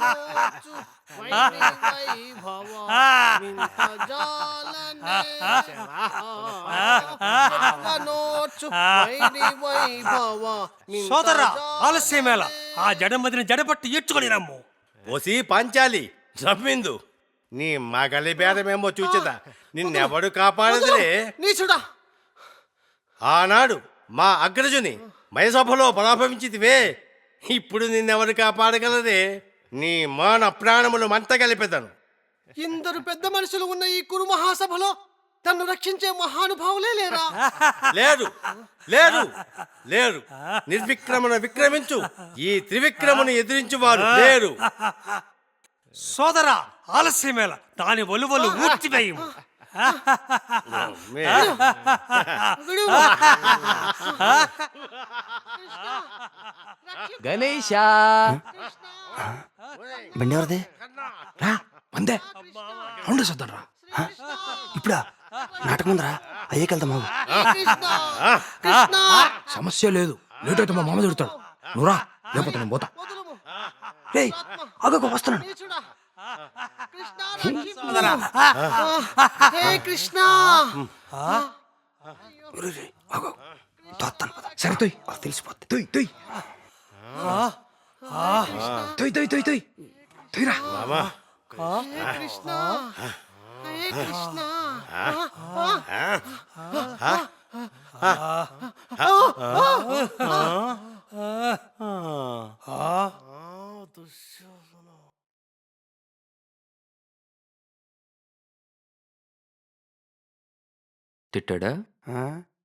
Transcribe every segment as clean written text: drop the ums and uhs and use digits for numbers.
Notch వైరి వైభవ వింత జాలనే notch వైరి వైభవ సోదరా ఆలస్యమేళ ఆ జడమదిని జడపట్టి ఎచ్చుకొని రమ్ము. ఓసి పాంచాలి జమ్మిందు నీ మగలి భేదమేమో చూచదా నిన్నెవడు కాపాడదులే. నీచుడా, ఆనాడు మా అగ్రజుని మయసభలో పరాభవించితివే, ఇప్పుడు నిన్నెవరు కాపాడగలరే? నీ మాన ప్రాణములు మంట కలిపెదను. ఇందరు పెద్ద మనుషులు ఉన్న ఈ కురు మహాసభలో తన్ను రక్షించే మహానుభావులే లేరా? లేరు లేరు లేరు. నిర్విక్రమణ విక్రమించు ఈ త్రివిక్రమును ఎదిరించువారు లేరు. సోదరా ఆలస్యమేళ దాని ఒలువలు ఊడ్చివేయము. గణేశ బండి ఎవరిది? రా మందే రౌండ్ చూద్దాం రా. ఇప్పుడా నాటకం ఉందిరా, అయ్యేకెళ్తాం మాకు. కృష్ణ, సమస్య లేదు, లేట్ అయితే మా మామ తిడతాడు. నువ్వు రా, లేకపోతే నేను పోతా. రే అగో వస్తున్నాను. నీచుడా, కృష్ణ రక్షించు. హే కృష్ణ, అగో తోస్తాను పద. సరే తొయ్, అది తెలిసిపోద్ది. తొయ్ తొయ్ తొయ్ తొయ్ తొయ్ తొయ్ తొయ్రా. హే కృష్ణ, హే కృష్ణ. తిట్టాడా?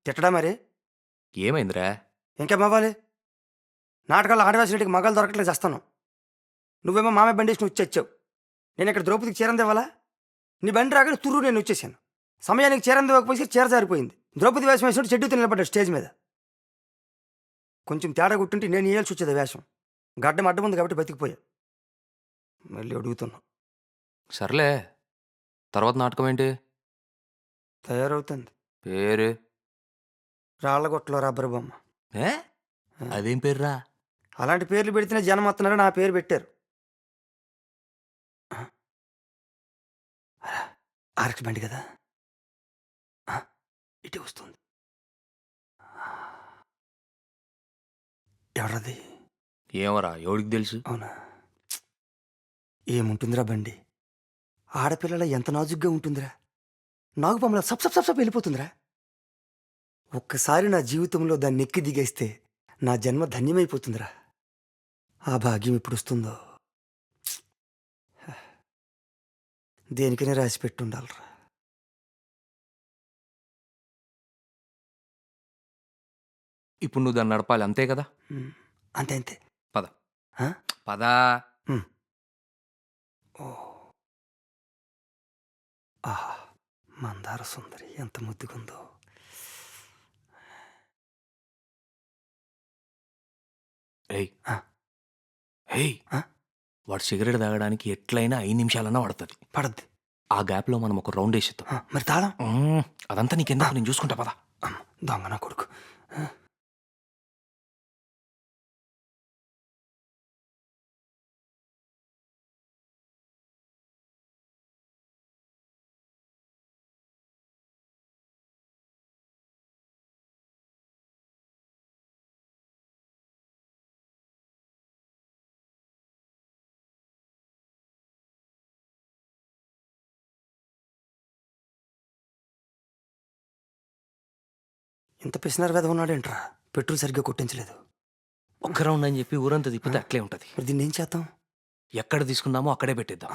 తిట్టడా మరి? ఏమైందిరా? ఇంకేమవ్వాలి? నాటకాల్లో ఆడవేసినట్టుకి మగాలు దొరకట్లేదు చేస్తాను. నువ్వేమో మామే బండి వేసి నువ్వు వచ్చావు. నేను ఇక్కడ ద్రౌపదికి చీరం తేవాలా? నీ బండి రాగానే తుర్రు నేను వచ్చేసాను. సమయానికి చీరం ఇవ్వకపోయి చీర జారిపోయింది. ద్రౌపది వేషం వేసినట్టు చెడ్డుతో నిలబడ్డాడు స్టేజ్ మీద. కొంచెం తేడా కొట్టుంటే నేను వేయాల్సి వచ్చేది వేషం. గడ్డం అడ్డం ఉంది కాబట్టి బతికిపోయా. మళ్ళీ అడుగుతున్నా. సర్లే, తర్వాత నాటకం ఏంటి? తయారవుతుంది. పేరు? రాళ్లగొట్టలో రబ్బరు బొమ్మ. ఏ అదేం పేర్రా? అలాంటి పేర్లు పెడితేనే జనం వస్తున్నారని నా పేరు పెట్టారు. ఆర్ఎక్స్ బండి కదా, ఇటే వస్తుంది. ఎవరది? ఏమరా, ఎవడికి తెలుసు? అవునా, ఏముంటుందిరా బండి. ఆడపిల్లల ఎంత నాజుగ్గా ఉంటుందిరా. నాగుపాముల సప్ సప్ సప్ సప్ వెళ్ళిపోతుందిరా. ఒక్కసారి నా జీవితంలో దాన్ని ఎక్కి దిగేస్తే నా జన్మ ధన్యమైపోతుందిరా. ఆ భాగ్యం ఎప్పుడు వస్తుందో దేనికైనా రాసి పెట్టుండాలరా. ఇప్పుడు నువ్వు దాన్ని నడపాలి, అంతే కదా? అంతే అంతే. పద ఆ? పదా. ఓ ఆహా, మందార సుందరి ఎంత ముద్దుగుందో. ఏయ్ ఆ. ఏయ్, ఆ? వాడు సిగరెట్ తాగడానికి ఎట్లయినా 5 నిమిషాలన్నా పడుతుంది. పడద్ది. ఆ గ్యాప్లో మనం ఒక రౌండ్ వేసేద్దాం. మరి తాళం? అదంతా నీకెందుకు, నేను చూసుకుంటా పదా. దొంగ నా కొడుకు. ఇంత పిసినారు వెధ ఉన్నాడేంట్రా, పెట్రోల్ సరిగ్గా కొట్టించలేదు. ఒక్క రౌండ్ అని చెప్పి ఊరంతా తిప్పితే అట్లే ఉంటుంది. మరి దీన్ని ఏం చేద్దాం? ఎక్కడ తీసుకున్నామో అక్కడే పెట్టేద్దాం.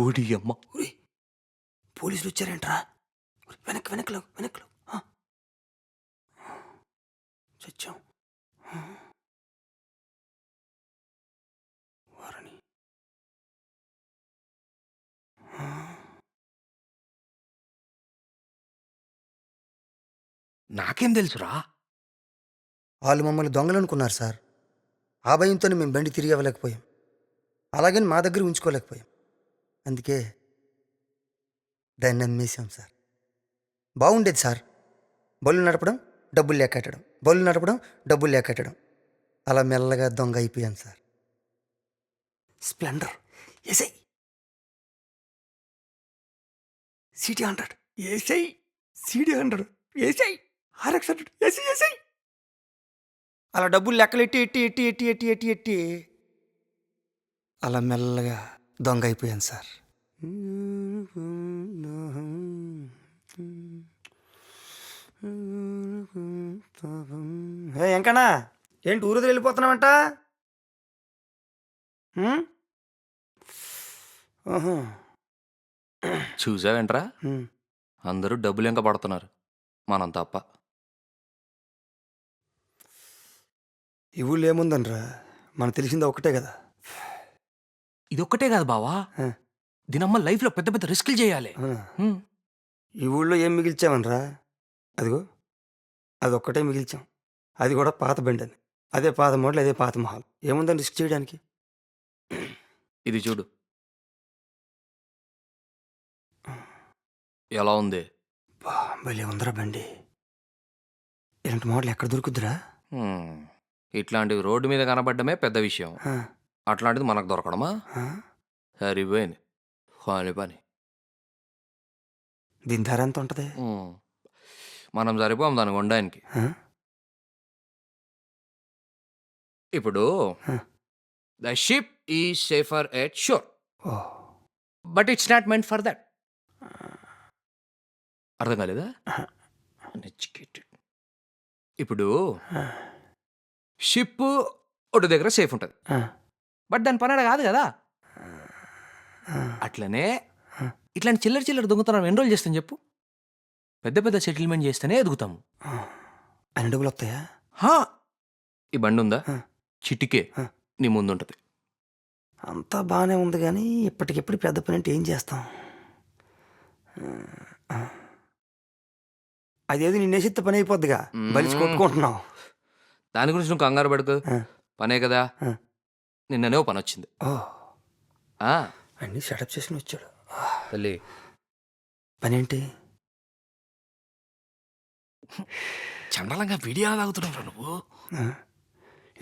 ఓడి అమ్మ, ఉరి, పోలీసులు వచ్చారేంట్రా? వెనక్కి వెనక్కి వెనక్కి చచ్చాం. వారని నాకేం తెలుసురా? వాళ్ళు మమ్మల్ని దొంగలు అనుకున్నారు సార్. ఆ భయంతోనే మేము బండి తిరిగి ఇవ్వలేకపోయాం. అలాగని మా దగ్గర ఉంచుకోలేకపోయాం. అందుకే దాన్ని అమ్మేశాం సార్. బాగుండేది సార్. బళ్ళు నడపడం, డబ్బులు లేకెట్టడం, బళ్ళు నడపడం, డబ్బులు లేకెట్టడం. అలా మెల్లగా దొంగ అయిపోయాను సార్. స్ప్లెండర్ ఏసై, సిటీ 100 ఏసై, సిటీ 100 ఏసై, RX 100 ఏసై ఏసై. అలా డబ్బులు లెక్కలు ఎట్టి ఎట్టి ఎట్టి ఎట్టి ఎట్టి ఎట్టి ఎట్టి అలా మెల్లగా దొంగ అయిపోయాను సార్. ఎంకనా ఏంటి ఊరు వెళ్ళిపోతున్నావంట? చూసావేంట్రా, అందరూ డబ్బులు ఇంకా పడుతున్నారు, మనం తప్ప. ఈ ఊళ్ళో ఏముందనరా, మనకు తెలిసింది ఒకటే కదా. ఇదొక్కటే కాదు బావా, ఆ. దీనమ్మ లైఫ్లో పెద్ద పెద్ద రిస్కులు చేయాలి. అవునా? హ్మ్. ఈ ఊళ్ళో ఏం మిగిల్చామనరా? అదిగో అదొక్కటే మిగిల్చాం, అది కూడా పాత బండి అని. అదే పాత మోడల్, అదే పాత మొహాలు. ఏముందని రిస్క్ చేయడానికి? ఇది చూడు ఎలా ఉంది. బా భలే ఉందరా బండి. ఇలాంటి మోడల్ ఎక్కడ దొరుకుద్దిరా? హ్మ్. ఇట్లాంటివి రోడ్డు మీద కనబడ్డమే పెద్ద విషయం, ఆ, అట్లాంటిది మనకు దొరకడమా? ఆ. సరిపోయింది పని పని. దీని ధర ఎంత ఉంటుంది? హ్మ్. మనం సరిపోం దాన్ని కొనడానికి. ఆ? ఇప్పుడు ఆ. The ship is safer at shore, oh, but it's not meant for that. అర్థం కాలేదా? Uneducated. ఇప్పుడు ఆ, షిప్ ఒకటి దగ్గర సేఫ్ ఉంటుంది, ఆ, బట్ దాని పని ఆడ కాదు కదా. ఆ. అట్లనే ఇట్లాంటి చిల్లర చిల్లర దొంగతనం ఎన్ని రోజులు చేస్తాం చెప్పు? పెద్ద పెద్ద సెటిల్మెంట్ చేస్తేనే ఎదుగుతాము. ఆ. అన్ని డబ్బులు వస్తాయా? హా, ఈ బండి ఉందా, ఆ. చిటికే ఆ. నీ ముందుంటది. అంతా బాగానే ఉంది కానీ ఇప్పటికిప్పుడు పెద్ద పని అంటే ఏం చేస్తాం? అదేది నిన్నేసిత్త పని అయిపోద్దిగా, బలిసి కొట్టుకుంటున్నావు. దాని గురించి నువ్వు కంగారు పడుకో, ఆ. పనే కదా. ఆ. నిన్ననే ఓ పని వచ్చింది. ఓ, ఆ, అన్నీ సెటప్ చేసుకుని వచ్చాడు. తల్లి పని ఏంటి? చండాలంగా వీడియో తాగుతున్నావు నువ్వు. ఆ,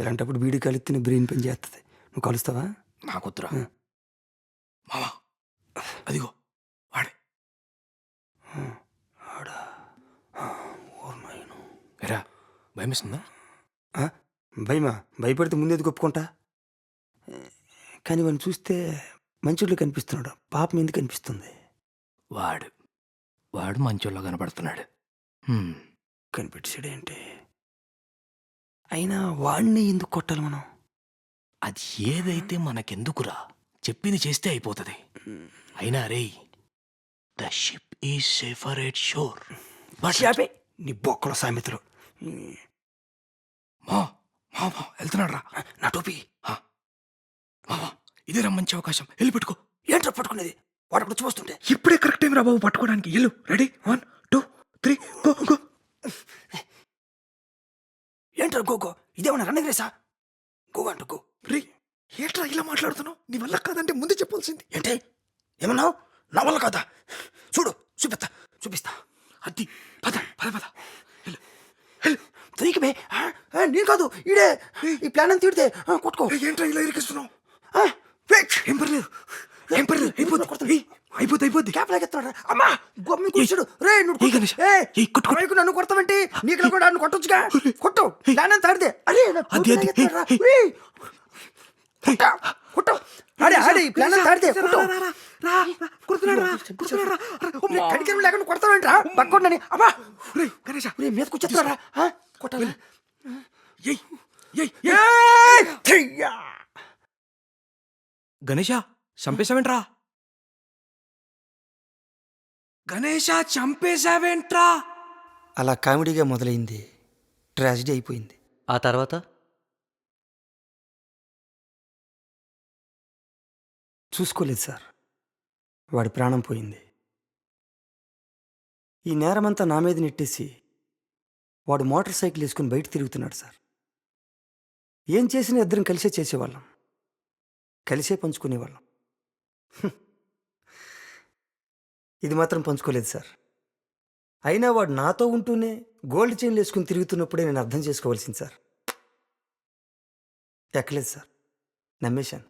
ఇలాంటప్పుడు బీడీ కలిస్తే నీ బ్రెయిన్ పని చేస్తుంది. నువ్వు కలుస్తావా? నాకొద్దురా ఆ. మామా, అదిగో వాడే. ఆడా ఓర్మాయను. ఎరా భయమేస్తుందా? భయమా? భయపడితే ముందేది ఒప్పుకుంటా. కానీ వాడిని చూస్తే మంచోళ్ళు కనిపిస్తున్నాడు, పాపం ఎందుకు కనిపిస్తుంది? వాడు వాడు మంచోళ్ళ కనబడుతున్నాడు. కనిపించాడేంటి? అయినా వాడిని ఎందుకు కొట్టాలి మనం? అది ఏదైతే మనకెందుకురా, చెప్పింది చేస్తే అయిపోతుంది. అయినా రే, the ship is safer at shore. షాపే నీ బొక్కల సామెతలు. మామా వెళ్తున్నాడు రా. నా టోపీ మామా ఇదేరా మంచి అవకాశం, వెళ్ళి పెట్టుకో. ఏంట్రా పట్టుకునేది? వాడు అప్పుడు చూస్తుంటే ఇప్పుడే కరెక్ట్ టైం రా బాబు పట్టుకోవడానికి. వెళ్ళు. Ready, 1 2 3 go go. ఏంట్రా గోగో? ఇదేమన్నా రన్నింగ్ రేసా? గో అంటూ గో. రే ఏంట్రా ఇలా మాట్లాడుతున్నావు? నీ వల్ల కాదంటే ముందు చెప్పాల్సింది. ఏంటి ఏమన్నావు? నా వల్ల కాదా? చూడు, చూపిస్తా. అది పద పద పద. తొయ్యకమే. నేను కాదు, ఈడే. ఈ ప్లాన్ అని తీడితే కొట్టుకో. ఏంట్రా ఇలా ఇరికిస్తున్నావు? ఏం పర్లేదు, అయిపోద్ది. క్యాప్ లాగెత్తున్నాడు. అమ్మా గమ్మి కూర్చుడు. రే ఏ గణేష్, నువ్వు నన్ను కొడతావేంటి? నీకు కూడా నన్ను కొట్టొచ్చుగా. కొట్టు, ప్లాన్ అని తాడితే. అరే కొట్టు, ఆడే ప్లాన్ అని తాడితే కొట్టు. కడికరం లేకుండా కొడతావేంట్రా? పక్కొండని. అమ్మా గణేష్ మీద కూర్చోస్తున్నారా? కొట్టాలి. గణేషా చంపేశావేంట్రా? అలా కామెడీగా మొదలైంది, ట్రాజడీ అయిపోయింది. ఆ తర్వాత చూసుకోలేదు సార్, వాడి ప్రాణం పోయింది. ఈ నేరమంతా నా మీద నెట్టేసి వాడు మోటార్ సైకిల్ వేసుకుని బయట తిరుగుతున్నాడు సార్. ఏం చేసినా ఇద్దరం కలిసే చేసేవాళ్ళం, కలిసే పంచుకునేవాళ్ళం. ఇది మాత్రం పంచుకోలేదు సార్. అయినా వాడు నాతో ఉంటూనే గోల్డ్ చైన్లు వేసుకుని తిరుగుతున్నప్పుడే నేను అర్థం చేసుకోవాల్సింది సార్. ఎక్కలేదు సార్, నమ్మేశాను.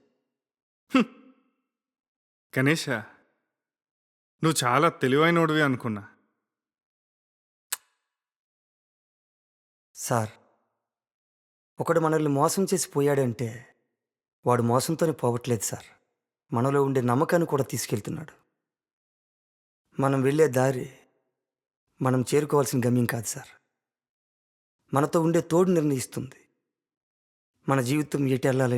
గణేష, నువ్వు చాలా తెలివైనోడివి అనుకున్నా. సార్, ఒకడు మనల్ని మోసం చేసి పోయాడంటే వాడు మోసంతోనే పోవట్లేదు సార్, మనలో ఉండే నమ్మకాన్ని కూడా తీసుకెళ్తున్నాడు. మనం వెళ్ళే దారి మనం చేరుకోవాల్సిన గమ్యం కాదు సార్, మనతో ఉండే తోడు నిర్ణయిస్తుంది మన జీవితం ఎటు వెళ్ళాలి